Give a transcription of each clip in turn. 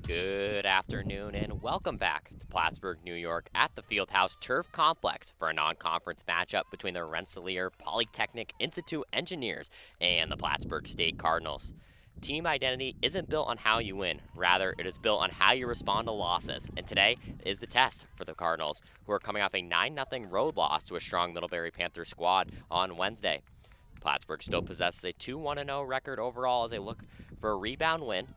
Good afternoon and welcome back to Plattsburgh, New York at the Fieldhouse Turf Complex for a non-conference matchup between the Rensselaer Polytechnic Institute Engineers and the Plattsburgh State Cardinals. Team identity isn't built on how you win, rather it is built on how you respond to losses, and today is the test for the Cardinals, who are coming off a 9-0 road loss to a strong Middlebury Panthers squad on Wednesday. Plattsburgh still possesses a 2-1-0 record overall as they look for a rebound win.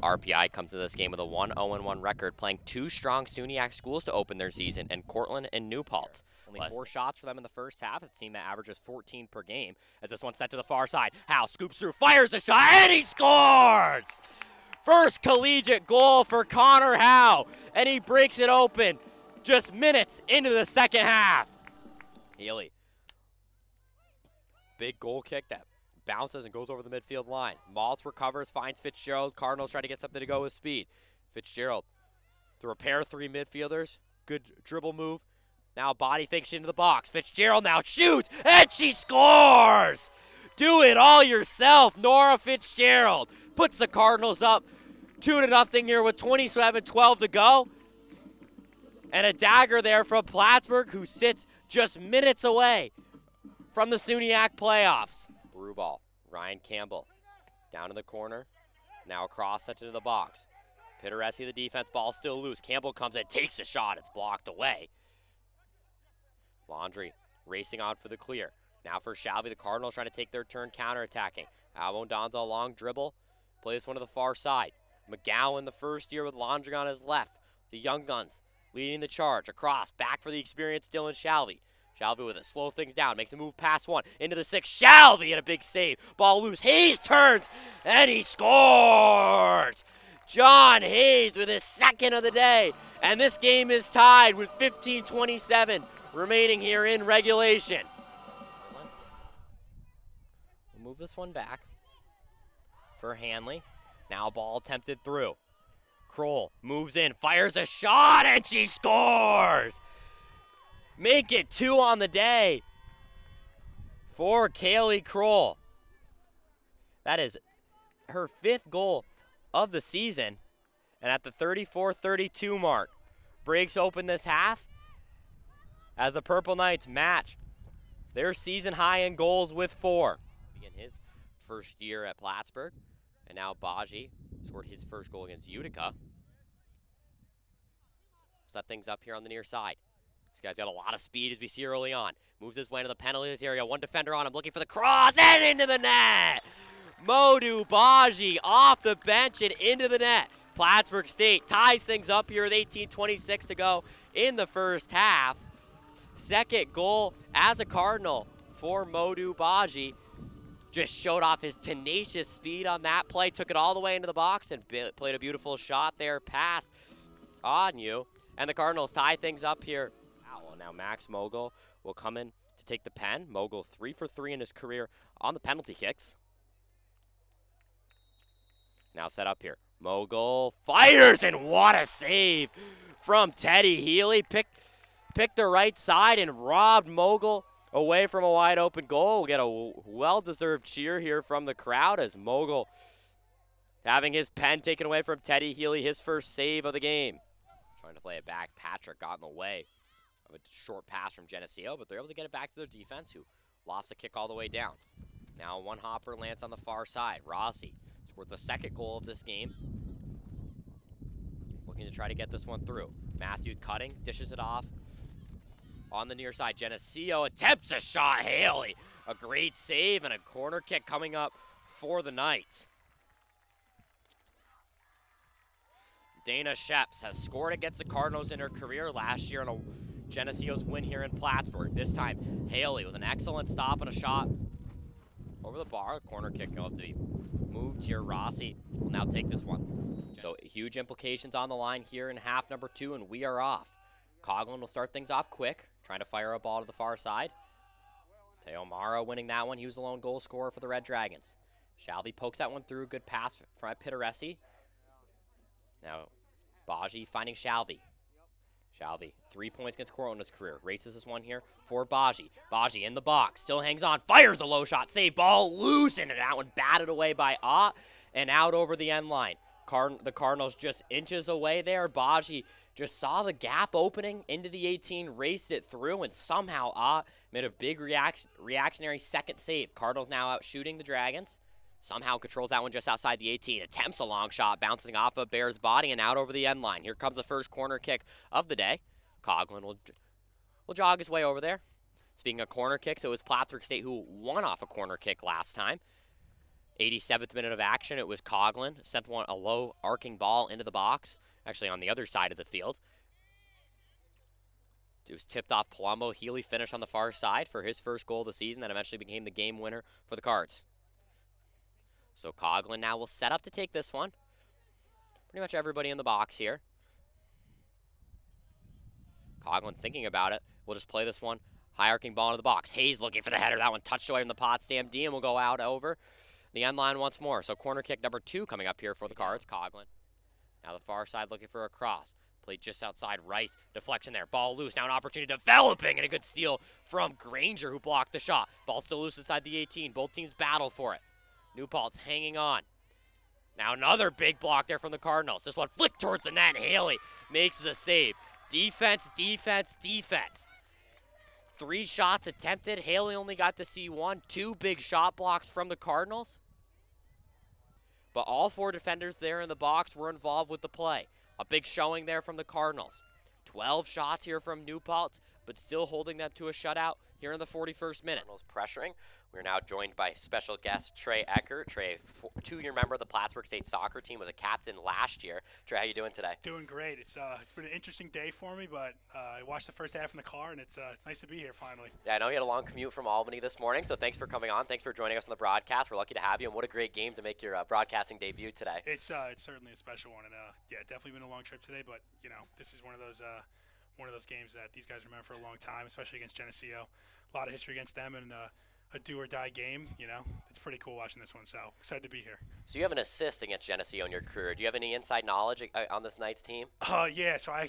RPI comes to this game with a 1-0-1 record, playing two strong SUNYAC schools to open their season in Cortland and New Paltz. Only 4 shots for them in the first half, a team that averages 14 per game. As this one's set to the far side, Howe scoops through, fires a shot, and he scores! First collegiate goal for Connor Howe, and he breaks it open just minutes into the second half. Healy. Big goal kick that bounces and goes over the midfield line. Maltz recovers, finds Fitzgerald. Cardinals try to get something to go with speed. Fitzgerald to repair 3 midfielders. Good dribble move. Now body fakes into the box. Fitzgerald now shoots, and she scores! Do it all yourself, Nora Fitzgerald. Puts the Cardinals up 2-0 here with 27-12 to go. And a dagger there from Plattsburgh, who sits just minutes away from the SUNYAC playoffs. Blue ball. Ryan Campbell down in the corner. Now across, set into the box. Pitteresi, the defense, ball still loose. Campbell comes in, takes a shot. It's blocked away. Laundry racing on for the clear. Now for Shalvey, the Cardinals trying to take their turn counterattacking. Albondonza, a long dribble. Play this one to the far side. McGowan, the first year with Laundry on his left. The Young Guns leading the charge. Across, back for the experienced Dylan Shalvey. Shalvey with it, slow things down, makes a move past one, into the 6, Shalvey and a big save. Ball loose, Hayes turns, and he scores! John Hayes with his second of the day, and this game is tied with 15:27 remaining here in regulation. We'll move this one back for Hanley. Now ball attempted through. Kroll moves in, fires a shot, and she scores! Make it 2 on the day for Kaylee Kroll. That is her 5th goal of the season. And at the 34-32 mark, breaks open this half as the Purple Knights match their season high in goals with 4. Begin his first year at Plattsburgh. And now Baji scored his first goal against Utica. Set things up here on the near side. This guy's got a lot of speed, as we see early on. Moves his way into the penalty area. One defender on him, looking for the cross, and into the net! Modu Baji off the bench and into the net. Plattsburgh State ties things up here with 18:26 to go in the first half. Second goal as a Cardinal for Modu Baji. Just showed off his tenacious speed on that play. Took it all the way into the box and played a beautiful shot there past Onyu. And the Cardinals tie things up here. Now Max Mogul will come in to take the pen. Mogul 3 for 3 in his career on the penalty kicks. Now set up here. Mogul fires, and what a save from Teddy Healy. Picked the right side and robbed Mogul away from a wide open goal. We'll get a well-deserved cheer here from the crowd as Mogul having his pen taken away from Teddy Healy, his first save of the game. Trying to play it back. Patrick got in the way of a short pass from Geneseo, but they're able to get it back to their defense, who lofts a kick all the way down. Now one hopper lands on the far side. Rossi scored the second goal of this game. Looking to try to get this one through. Matthew cutting, dishes it off on the near side. Geneseo attempts a shot. Haley, a great save and a corner kick coming up for the Knights. Dana Sheps has scored against the Cardinals in her career last year in a Geneseo's win here in Plattsburgh. This time, Haley with an excellent stop and a shot over the bar. Corner kick will have to be moved here. Rossi will now take this one. So huge implications on the line here in half number 2, and we are off. Coughlin will start things off quick, trying to fire a ball to the far side. Teo Mara winning that one. He was the lone goal scorer for the Red Dragons. Shalvey pokes that one through. Good pass from Pitteresi. Now, Baji finding Shalvey. Shalvey, 3 points against Cortland in his career. Races this one here for Baji. Baji in the box, still hangs on, fires a low shot, save, ball loose, and that one batted away by Ott and out over the end line. The Cardinals just inches away there. Baji just saw the gap opening into the 18, raced it through, and somehow made a big reactionary second save. Cardinals now out shooting the Dragons. Somehow controls that one just outside the 18. Attempts a long shot, bouncing off of Bear's body and out over the end line. Here comes the first corner kick of the day. Coughlin will jog his way over there. Speaking of corner kicks, it was Plattsburgh State who won off a corner kick last time. 87th minute of action, it was Coughlin. Sent a low arcing ball into the box, actually on the other side of the field. It was tipped off Palumbo. Healy finished on the far side for his first goal of the season that eventually became the game winner for the Cards. So Coughlin now will set up to take this one. Pretty much everybody in the box here. Coughlin thinking about it. We'll just play this one. High arcing ball into the box. Hayes looking for the header. That one touched away from the Potsdam D and will go out over the end line once more. So corner kick number 2 coming up here for the Cards. Coughlin. Now the far side looking for a cross. Played just outside Rice. Deflection there. Ball loose. Now an opportunity developing and a good steal from Granger who blocked the shot. Ball still loose inside the 18. Both teams battle for it. New Paltz hanging on. Now another big block there from the Cardinals. This one flicked towards the net. Haley makes the save. Defense, defense, defense. 3 shots attempted. Haley only got to see 1. 2 big shot blocks from the Cardinals. But all 4 defenders there in the box were involved with the play. A big showing there from the Cardinals. 12 shots here from New Paltz, but still holding them to a shutout here in the 41st minute. Cardinals pressuring. We're now joined by special guest Trey Eckert. Trey, 2-year member of the Plattsburgh State soccer team, was a captain last year. Trey, how you doing today? Doing great. It's been an interesting day for me, but I watched the first half in the car, and it's nice to be here finally. Yeah, I know you had a long commute from Albany this morning, so thanks for coming on. Thanks for joining us on the broadcast. We're lucky to have you, and what a great game to make your broadcasting debut today. It's certainly a special one, and yeah, definitely been a long trip today, but you know, this is one of those games that these guys remember for a long time, especially against Geneseo. A lot of history against them, and a do-or-die game. You know, it's pretty cool watching this one, so excited to be here. So you have an assist against Geneseo in your career. Do you have any inside knowledge on this Knights team? Yeah, so I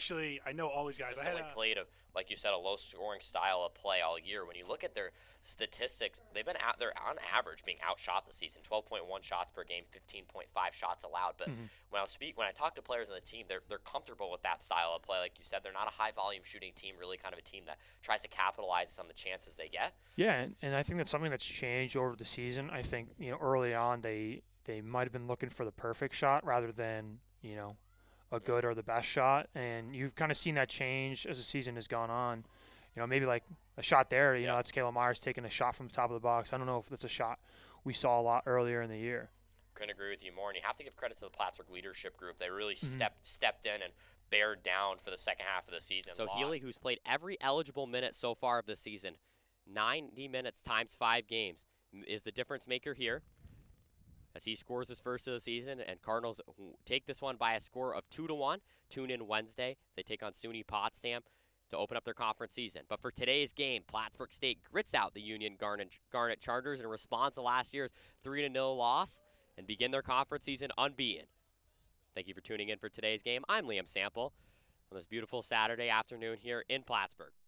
know all these guys. Played like you said, a low-scoring style of play all year. When you look at their statistics, they're on average being outshot this season. 12.1 shots per game, 15.5 shots allowed. But when I talk to players on the team, they're comfortable with that style of play. Like you said, they're not a high-volume shooting team. Really, kind of a team that tries to capitalize on the chances they get. Yeah, and I think that's something that's changed over the season. I think early on they might have been looking for the perfect shot rather than a good or the best shot, and you've kind of seen that change as the season has gone on. Maybe like a shot there, that's Caleb Myers taking a shot from the top of the box. I don't know if that's a shot we saw a lot earlier in the year. Couldn't agree with you more, and you have to give credit to the Plattsburgh leadership group. They really stepped in and bared down for the second half of the season. So Healy, who's played every eligible minute so far of the season, 90 minutes times 5 games, is the difference maker here, as he scores his first of the season, and Cardinals take this one by a score of 2-1. Tune in Wednesday as they take on SUNY Potsdam to open up their conference season. But for today's game, Plattsburgh State grits out the Union Garnet Chargers in response to last year's 3-0 loss and begin their conference season unbeaten. Thank you for tuning in for today's game. I'm Liam Sample on this beautiful Saturday afternoon here in Plattsburgh.